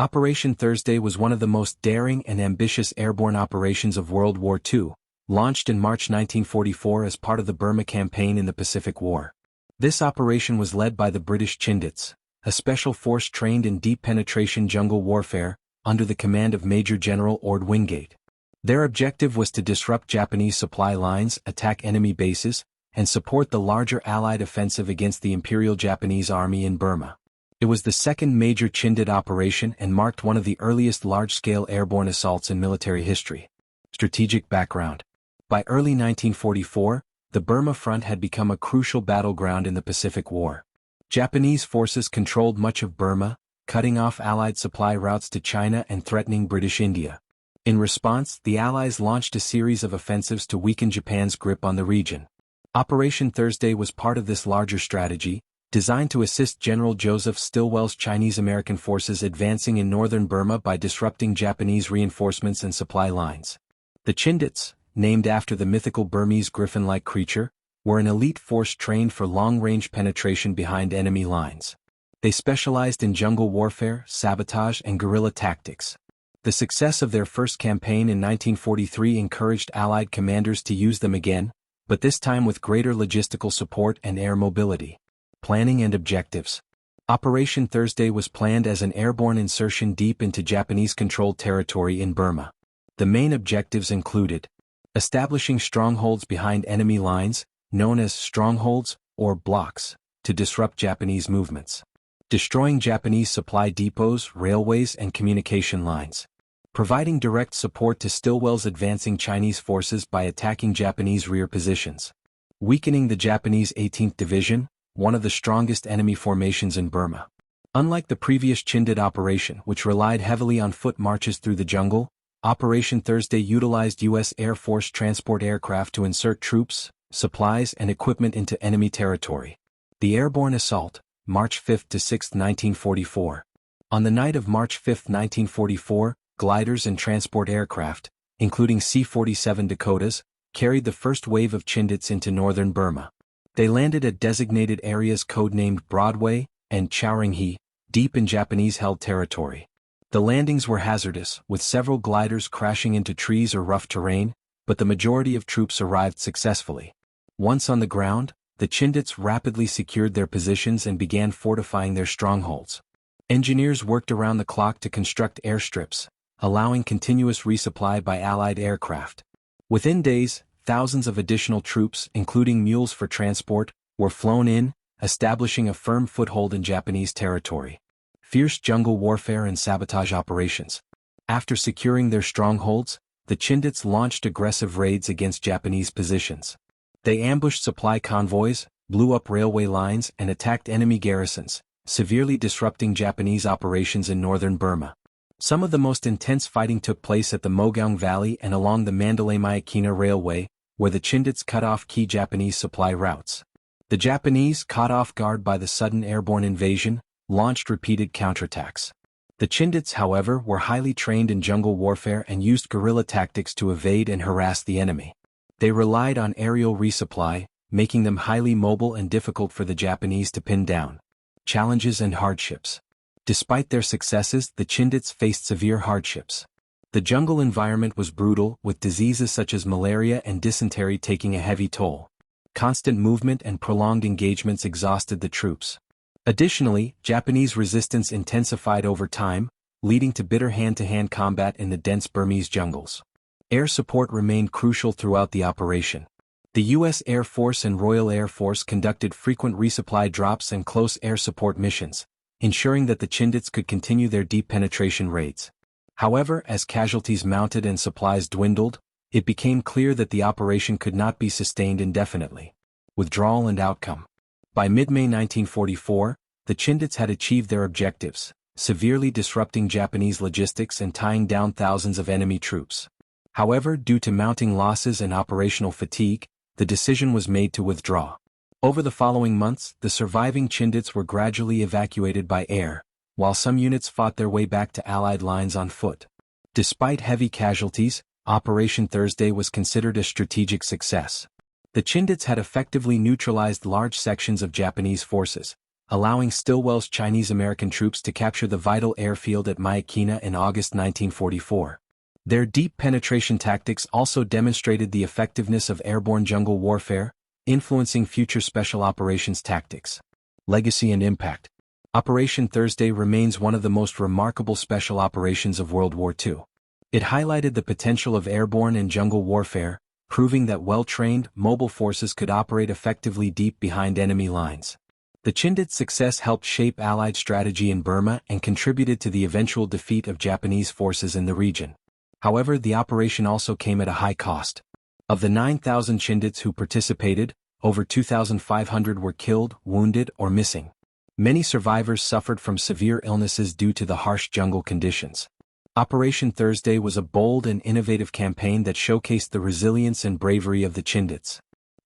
Operation Thursday was one of the most daring and ambitious airborne operations of World War II, launched in March 1944 as part of the Burma Campaign in the Pacific War. This operation was led by the British Chindits, a special force trained in deep penetration jungle warfare, under the command of Major General Ord Wingate. Their objective was to disrupt Japanese supply lines, attack enemy bases, and support the larger Allied offensive against the Imperial Japanese Army in Burma. It was the second major Chindit operation and marked one of the earliest large-scale airborne assaults in military history. Strategic background. By early 1944, the Burma front had become a crucial battleground in the Pacific War. Japanese forces controlled much of Burma, cutting off Allied supply routes to China and threatening British India. In response, the Allies launched a series of offensives to weaken Japan's grip on the region. Operation Thursday was part of this larger strategy, designed to assist General Joseph Stilwell's Chinese-American forces advancing in northern Burma by disrupting Japanese reinforcements and supply lines. The Chindits, named after the mythical Burmese griffin-like creature, were an elite force trained for long-range penetration behind enemy lines. They specialized in jungle warfare, sabotage, and guerrilla tactics. The success of their first campaign in 1943 encouraged Allied commanders to use them again, but this time with greater logistical support and air mobility. Planning and objectives. Operation Thursday was planned as an airborne insertion deep into Japanese-controlled territory in Burma. The main objectives included establishing strongholds behind enemy lines, known as strongholds or blocks, to disrupt Japanese movements. Destroying Japanese supply depots, railways, and communication lines. Providing direct support to Stilwell's advancing Chinese forces by attacking Japanese rear positions. Weakening the Japanese 18th Division, one of the strongest enemy formations in Burma. Unlike the previous Chindit operation, which relied heavily on foot marches through the jungle, Operation Thursday utilized U.S. Air Force transport aircraft to insert troops, supplies, and equipment into enemy territory. The airborne assault, March 5 to 6, 1944. On the night of March 5, 1944, gliders and transport aircraft, including C-47 Dakotas, carried the first wave of Chindits into northern Burma. They landed at designated areas codenamed Broadway and Chowringhe, deep in Japanese-held territory. The landings were hazardous, with several gliders crashing into trees or rough terrain, but the majority of troops arrived successfully. Once on the ground, the Chindits rapidly secured their positions and began fortifying their strongholds. Engineers worked around the clock to construct airstrips, allowing continuous resupply by Allied aircraft. Within days, thousands of additional troops, including mules for transport, were flown in, establishing a firm foothold in Japanese territory. Fierce jungle warfare and sabotage operations. After securing their strongholds, the Chindits launched aggressive raids against Japanese positions. They ambushed supply convoys, blew up railway lines, and attacked enemy garrisons, severely disrupting Japanese operations in northern Burma. Some of the most intense fighting took place at the Mogaung Valley and along the Mandalay-Myakina Railway, where the Chindits cut off key Japanese supply routes. The Japanese, caught off guard by the sudden airborne invasion, launched repeated counterattacks. The Chindits, however, were highly trained in jungle warfare and used guerrilla tactics to evade and harass the enemy. They relied on aerial resupply, making them highly mobile and difficult for the Japanese to pin down. Challenges and hardships. Despite their successes, the Chindits faced severe hardships. The jungle environment was brutal, with diseases such as malaria and dysentery taking a heavy toll. Constant movement and prolonged engagements exhausted the troops. Additionally, Japanese resistance intensified over time, leading to bitter hand-to-hand combat in the dense Burmese jungles. Air support remained crucial throughout the operation. The U.S. Air Force and Royal Air Force conducted frequent resupply drops and close air support missions, ensuring that the Chindits could continue their deep penetration raids. However, as casualties mounted and supplies dwindled, it became clear that the operation could not be sustained indefinitely. Withdrawal and outcome. By mid-May 1944, the Chindits had achieved their objectives, severely disrupting Japanese logistics and tying down thousands of enemy troops. However, due to mounting losses and operational fatigue, the decision was made to withdraw. Over the following months, the surviving Chindits were gradually evacuated by air, while some units fought their way back to Allied lines on foot. Despite heavy casualties, Operation Thursday was considered a strategic success. The Chindits had effectively neutralized large sections of Japanese forces, allowing Stilwell's Chinese-American troops to capture the vital airfield at Myakina in August 1944. Their deep penetration tactics also demonstrated the effectiveness of airborne jungle warfare, influencing future special operations tactics. Legacy and impact. Operation Thursday remains one of the most remarkable special operations of World War II. It highlighted the potential of airborne and jungle warfare, proving that well-trained, mobile forces could operate effectively deep behind enemy lines. The Chindits' success helped shape Allied strategy in Burma and contributed to the eventual defeat of Japanese forces in the region. However, the operation also came at a high cost. Of the 9,000 Chindits who participated, over 2,500 were killed, wounded, or missing. Many survivors suffered from severe illnesses due to the harsh jungle conditions. Operation Thursday was a bold and innovative campaign that showcased the resilience and bravery of the Chindits.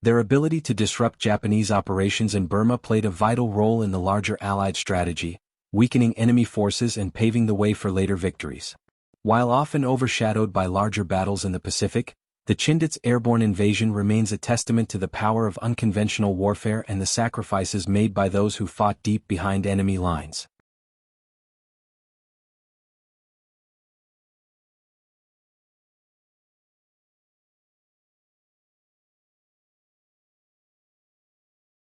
Their ability to disrupt Japanese operations in Burma played a vital role in the larger Allied strategy, weakening enemy forces and paving the way for later victories. While often overshadowed by larger battles in the Pacific, the Chindits' airborne invasion remains a testament to the power of unconventional warfare and the sacrifices made by those who fought deep behind enemy lines.